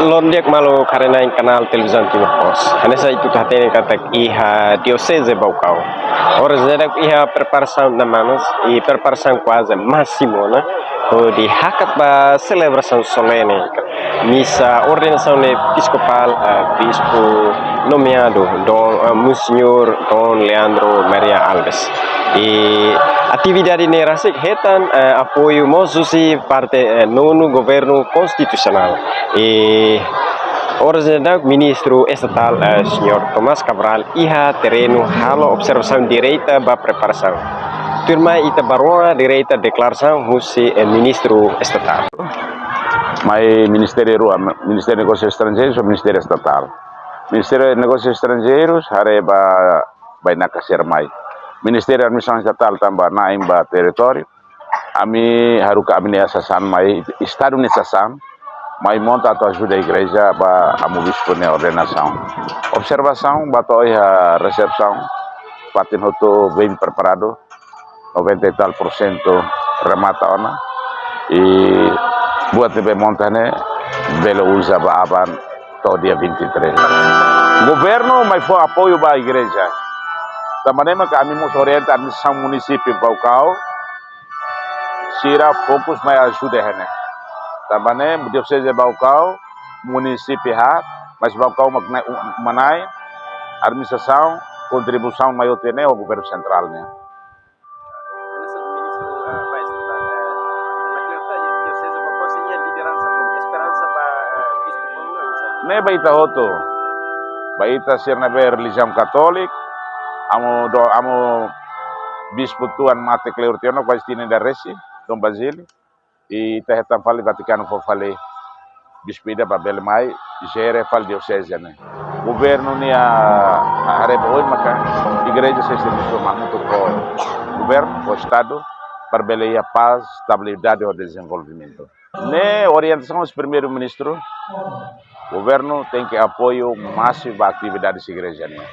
Londiak malu karena yang kanal televisão Timor Pos. Hanya saya itu katanya kata iha diocese Baucau. Ora zedak iha preparação na manos e preparação quase máximo, né? O de hakat ba celebração solene. Missa ordenação episcopal bispo nomeado Don Monsignor Don Leandro Maria Alves. E atividade ini rasik hetan apoio mosusi parte nono governo constitucional. E Ordenação ministro estatal senhor Tomás Cabral iha terreno halo observação direita ba preparação. Turma ita baroa direita declaração husi ministro estatal. Mas Ministério Ministério de Negócios Estrangeiros ou Ministério Estatal? Ministério de Negócios Estrangeiros hareba vai na mai. Ministério de Administração Estatal tambah na imba território. Ami haruka ami asasan mai estado necessário. Mas monta a ajuda a igreja para a bispo na ordenação. Observação, batoi a recepção, patin hoto bem preparado, 90 e tal % remata ona. E buat nebe montane, belo usa ba aban to dia 23. Governo mas foi apoio para a igreja. Da maneira que a mim nos orienta a administração município Baucau, sira fokus mais ajuda hene. Também diocese de Baucau, município hat, mas Baucau manai, administração, contribuição maior tem o governo central né. Ne baita hoto, baita ser na religião católica, amo bispo tuan mate cleurtiano quase tinha da resi, Dom Basílio. E terretan fale Vaticano for fale bispida para Belmai gere fale diocese né governo ni a arebo maka igreja se transforma muito pro governo pro estado para belia paz estabilidade e desenvolvimento ne orientação do primeiro ministro governo tem que apoio máximo à atividade da igreja né